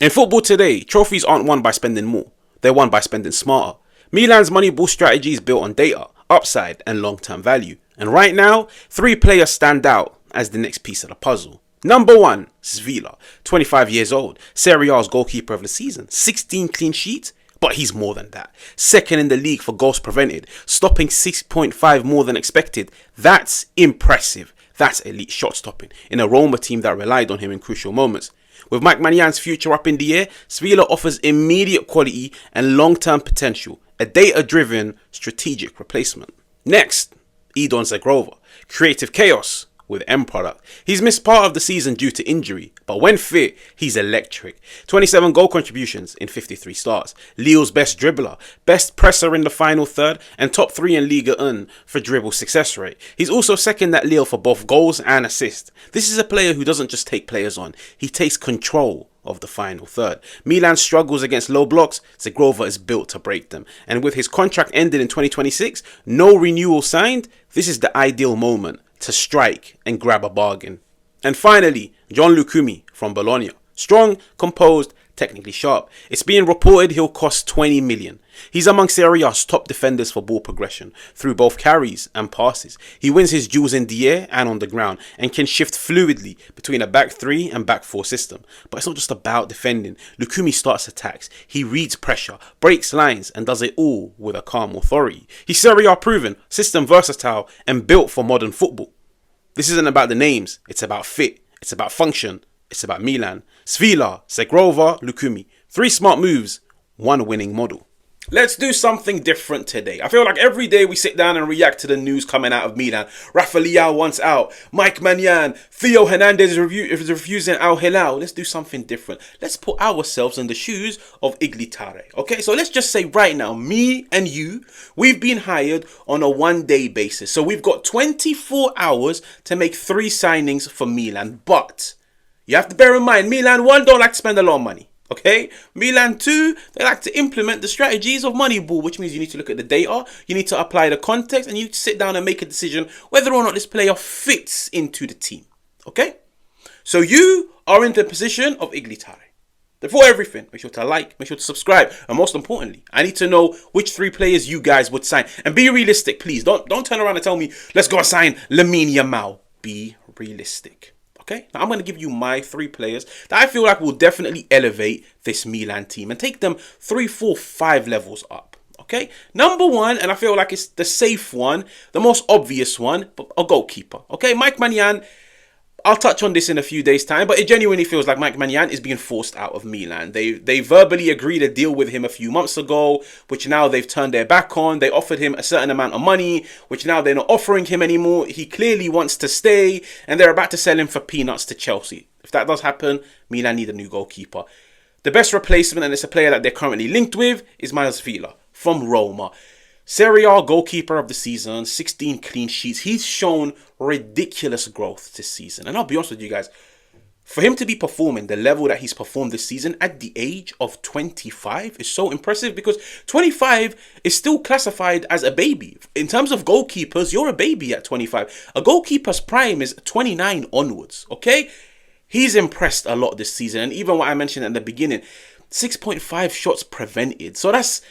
In football today, trophies aren't won by spending more. They're won by spending smarter. Milan's Moneyball strategy is built on data, upside and long-term value. And right now, 3 players stand out as the next piece of the puzzle. Number 1, Svilar, 25 years old, Serie A's goalkeeper of the season, 16 clean sheets, but he's more than that. Second in the league for goals prevented, stopping 6.5 more than expected. That's impressive. That's elite shot stopping in a Roma team that relied on him in crucial moments. With Maignan future up in the air, Svilar offers immediate quality and long-term potential, a data-driven strategic replacement. Next, Edon Zhegrova, creative chaos with end product. He's missed part of the season due to injury, but when fit, he's electric. 27 goal contributions in 53 starts. Lille's best dribbler, best presser in the final third, and top 3 in Ligue 1 for dribble success rate. He's also second at Lille for both goals and assists. This is a player who doesn't just take players on, he takes control of the final third. Milan struggles against low blocks, Zhegrova is built to break them. And with his contract ended in 2026, no renewal signed, this is the ideal moment to strike and grab a bargain. And finally, Jhon Lucumí from Bologna. Strong, composed, technically sharp. It's being reported he'll cost 20 million. He's among Serie A's top defenders for ball progression through both carries and passes. He wins his duels in the air and on the ground and can shift fluidly between a back 3 and back 4 system. But it's not just about defending. Lucumí starts attacks. He reads pressure, breaks lines and does it all with a calm authority. He's Serie A proven, system versatile and built for modern football. This isn't about the names, it's about fit, it's about function, it's about Milan. Svilar, Zhegrova, Lucumí. 3 smart moves, 1 winning model. Let's do something different today. I feel like every day we sit down and react to the news coming out of Milan. Rafael Leão wants out. Maignan, Theo Hernandez is refusing Al Hilal. Let's do something different. Let's put ourselves in the shoes of Iglitare. Okay, so let's just say right now, me and you, we've been hired on a 1-day basis. So we've got 24 hours to make 3 signings for Milan. But you have to bear in mind, Milan, 1, don't like to spend a lot of money. Okay, Milan 2, they like to implement the strategies of Moneyball, which means you need to look at the data, you need to apply the context, and you need to sit down and make a decision whether or not this player fits into the team. Okay, so you are in the position of Iglitare. Before everything, make sure to like, make sure to subscribe, and most importantly, I need to know which 3 players you guys would sign. And be realistic, please. Don't turn around and tell me, let's go and sign Lamine Yamal. Be realistic. Okay, now I'm going to give you my 3 players that I feel like will definitely elevate this Milan team and take them 3, 4, 5 levels up. Okay, number 1, and I feel like it's the safe one, the most obvious one, but a goalkeeper. Okay, Maignan. I'll touch on this in a few days' time, but it genuinely feels like Maignan is being forced out of Milan. They verbally agreed a deal with him a few months ago, which now they've turned their back on. They offered him a certain amount of money, which now they're not offering him anymore. He clearly wants to stay, and they're about to sell him for peanuts to Chelsea. If that does happen, Milan need a new goalkeeper. The best replacement, and it's a player that they're currently linked with, is Svilar from Roma. Serie A goalkeeper of the season, 16 clean sheets. He's shown ridiculous growth this season. And I'll be honest with you guys, for him to be performing the level that he's performed this season at the age of 25 is so impressive, because 25 is still classified as a baby. In terms of goalkeepers, you're a baby at 25. A goalkeeper's prime is 29 onwards, okay? He's impressed a lot this season. And even what I mentioned at the beginning, 6.5 shots prevented. So that's,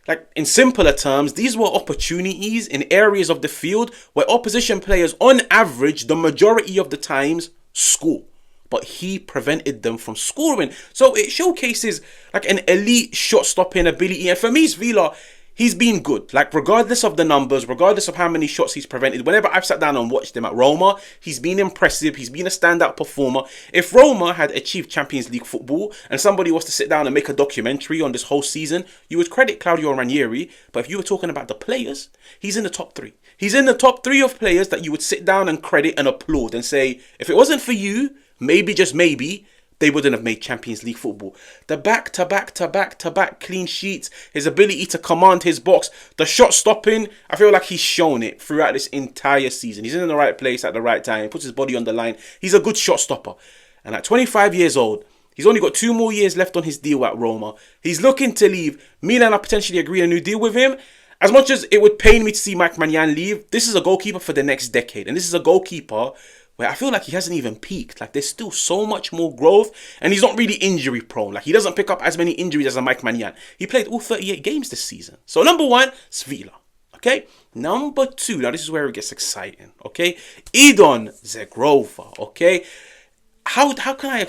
like, in simpler terms, these were opportunities in areas of the field where opposition players, on average, the majority of the times, score. But he prevented them from scoring. So it showcases like an elite shot-stopping ability. And for me, Svilar, he's been good. Like, regardless of the numbers, regardless of how many shots he's prevented, whenever I've sat down and watched him at Roma, he's been impressive. He's been a standout performer. If Roma had achieved Champions League football and somebody was to sit down and make a documentary on this whole season, you would credit Claudio Ranieri. But if you were talking about the players, he's in the top 3. He's in the top 3 of players that you would sit down and credit and applaud and say, if it wasn't for you, maybe, just maybe, they wouldn't have made Champions League football. The back-to-back clean sheets, his ability to command his box, the shot stopping, I feel like he's shown it throughout this entire season. He's in the right place at the right time, puts his body on the line. He's a good shot stopper. And at 25 years old, he's only got 2 more years left on his deal at Roma. He's looking to leave. Milan are potentially agreeing a new deal with him. As much as it would pain me to see Maignan leave, this is a goalkeeper for the next decade. And this is a goalkeeper where I feel like he hasn't even peaked. Like, there's still so much more growth, and he's not really injury prone. Like, he doesn't pick up as many injuries as a Maignan. He played all 38 games this season. So, number one, Svilar. Okay? Number two, now this is where it gets exciting. Okay? Edon Zhegrova. Okay? How can I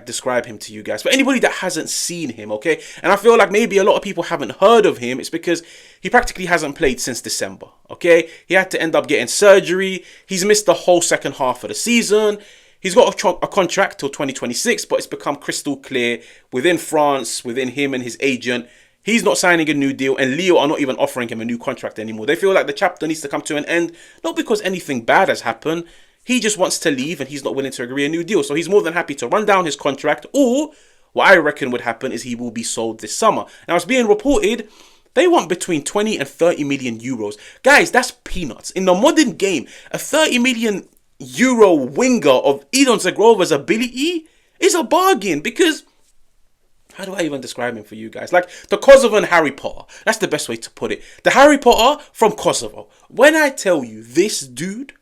describe him to you guys? For anybody that hasn't seen him, okay? And I feel like maybe a lot of people haven't heard of him. It's because he practically hasn't played since December, okay? He had to end up getting surgery. He's missed the whole second half of the season. He's got a contract till 2026, but it's become crystal clear within France, within him and his agent, he's not signing a new deal, and Lille are not even offering him a new contract anymore. They feel like the chapter needs to come to an end, not because anything bad has happened. He just wants to leave and he's not willing to agree a new deal. So he's more than happy to run down his contract, or what I reckon would happen is he will be sold this summer. Now, it's being reported they want between 20 and 30 million euros. Guys, that's peanuts. In the modern game, a 30 million euro winger of Edon Zhegrova's ability is a bargain, because how do I even describe him for you guys? Like the Kosovan Harry Potter. That's the best way to put it. The Harry Potter from Kosovo. When I tell you this dude,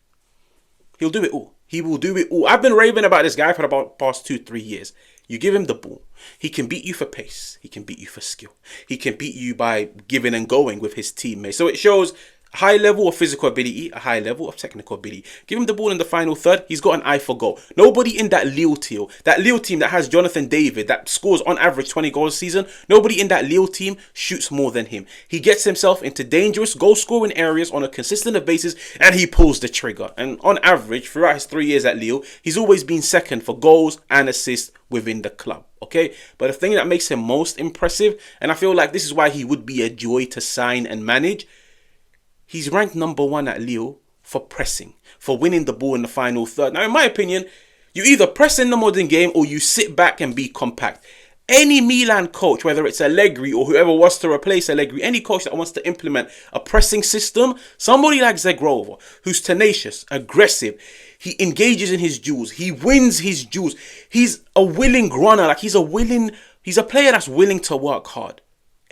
he'll do it all. He will do it all. I've been raving about this guy for about past 2-3 years. You give him the ball. He can beat you for pace. He can beat you for skill. He can beat you by giving and going with his teammates. So it shows a high level of physical ability, a high level of technical ability. Give him the ball in the final third. He's got an eye for goal. Nobody in that Lille team that has Jonathan David, that scores on average 20 goals a season, nobody in that Lille team shoots more than him. He gets himself into dangerous goal scoring areas on a consistent basis, and he pulls the trigger. And on average, throughout his 3 years at Lille, he's always been second for goals and assists within the club. Okay, but the thing that makes him most impressive, and I feel like this is why he would be a joy to sign and manage, he's ranked number 1 at Lille for pressing, for winning the ball in the final third. Now, in my opinion, you either press in the modern game or you sit back and be compact. Any Milan coach, whether it's Allegri or whoever wants to replace Allegri, any coach that wants to implement a pressing system, somebody like Zhegrova, who's tenacious, aggressive, he engages in his duels, he wins his duels, he's a willing runner, like he's a player that's willing to work hard.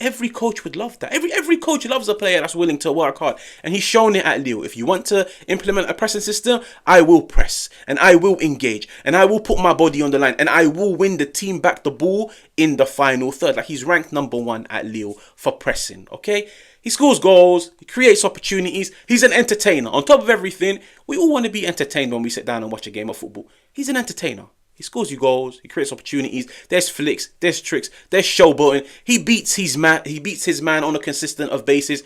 Every coach would love that. Every coach loves a player that's willing to work hard. And he's shown it at Lille. If you want to implement a pressing system, I will press. And I will engage. And I will put my body on the line. And I will win the team back the ball in the final third. Like, he's ranked number 1 at Lille for pressing. Okay? He scores goals. He creates opportunities. He's an entertainer. On top of everything, we all want to be entertained when we sit down and watch a game of football. He's an entertainer. He scores you goals. He creates opportunities. There's flicks. There's tricks. There's showboating. He beats his man on a consistent basis.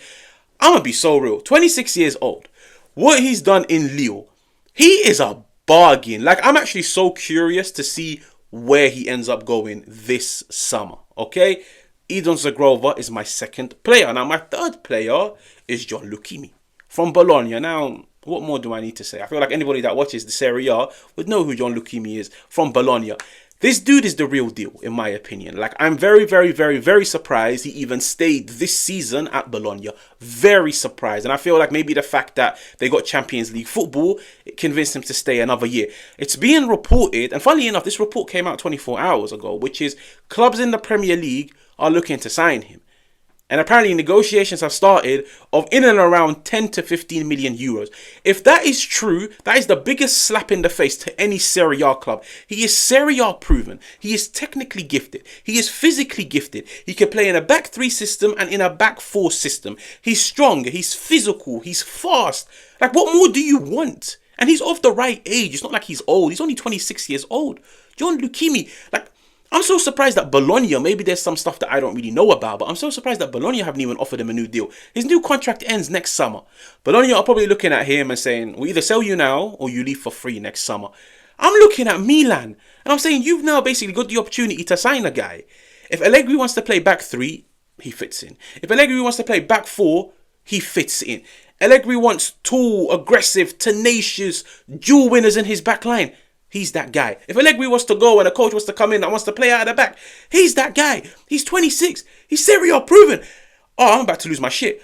I'm gonna be so real. 26 years old. What he's done in Lille, he is a bargain. Like, I'm actually so curious to see where he ends up going this summer. Okay, Edon Zhegrova is my second player. Now, my third player is Jhon Lucumí from Bologna. Now, what more do I need to say? I feel like anybody that watches the Serie A would know who Jhon Lucumí is from Bologna. This dude is the real deal, in my opinion. Like, I'm very, very, very, very surprised he even stayed this season at Bologna. Very surprised. And I feel like maybe the fact that they got Champions League football, it convinced him to stay another year. It's being reported, and funnily enough, this report came out 24 hours ago, which is clubs in the Premier League are looking to sign him. And apparently negotiations have started of in and around 10 to 15 million euros. If that is true, that is the biggest slap in the face to any Serie A club. He is Serie A proven. He is technically gifted. He is physically gifted. He can play in a back 3 system and in a back 4 system. He's strong. He's physical. He's fast. Like, what more do you want? And he's of the right age. It's not like he's old. He's only 26 years old. Jhon Lucumí, like, I'm so surprised that Bologna, maybe there's some stuff that I don't really know about, but I'm so surprised that Bologna haven't even offered him a new deal. His new contract ends next summer. Bologna are probably looking at him and saying, we'll either sell you now or you leave for free next summer. I'm looking at Milan and I'm saying, you've now basically got the opportunity to sign a guy. If Allegri wants to play back 3, he fits in. If Allegri wants to play back 4, he fits in. Allegri wants tall, aggressive, tenacious, dual winners in his back line. He's that guy. If Allegri was to go and a coach was to come in and wants to play out of the back, he's that guy. He's 26. He's Serie A proven. Oh, I'm about to lose my shit.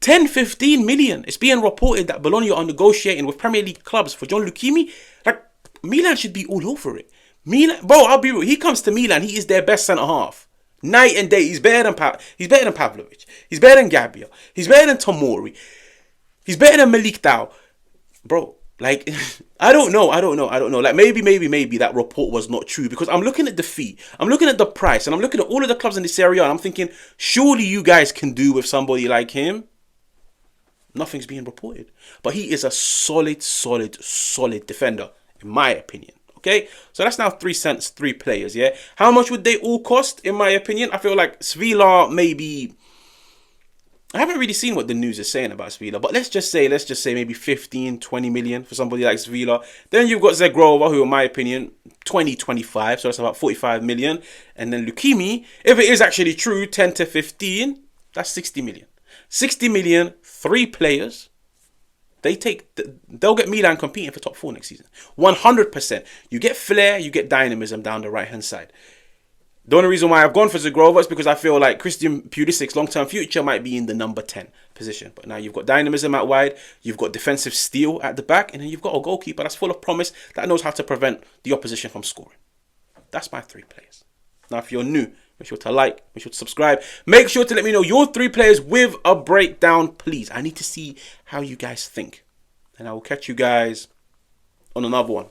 10, 15 million. It's being reported that Bologna are negotiating with Premier League clubs for Jhon Lucumí. Like, Milan should be all over it. Milan, bro, I'll be real. He comes to Milan, he is their best centre half. Night and day. He's better than Pavlovic. He's better than Gabriel. He's better than Tomori. He's better than Malik Dao. Bro, Like, I don't know. Like, maybe that report was not true, because I'm looking at the fee, I'm looking at the price, and I'm looking at all of the clubs in this area, and I'm thinking, surely you guys can do with somebody like him. Nothing's being reported. But he is a solid defender, in my opinion. Okay, so that's now 3 cents, 3 players, yeah? How much would they all cost, in my opinion? I feel like Svilar, maybe... I haven't really seen what the news is saying about Svilar, but let's just say maybe 15, 20 million for somebody like Svilar. Then you've got Zhegrova, who in my opinion, 20, 25, so that's about 45 million. And then Lucumí, if it is actually true, 10 to 15, that's 60 million. 60 million, 3 players. They'll get Milan competing for top 4 next season. 100%. You get flair, you get dynamism down the right-hand side. The only reason why I've gone for Zhegrova is because I feel like Christian Pulisic's long-term future might be in the number 10 position. But now you've got dynamism out wide, you've got defensive steel at the back, and then you've got a goalkeeper that's full of promise, that knows how to prevent the opposition from scoring. That's my 3 players. Now, if you're new, make sure to like, make sure to subscribe. Make sure to let me know your 3 players with a breakdown, please. I need to see how you guys think. And I will catch you guys on another one.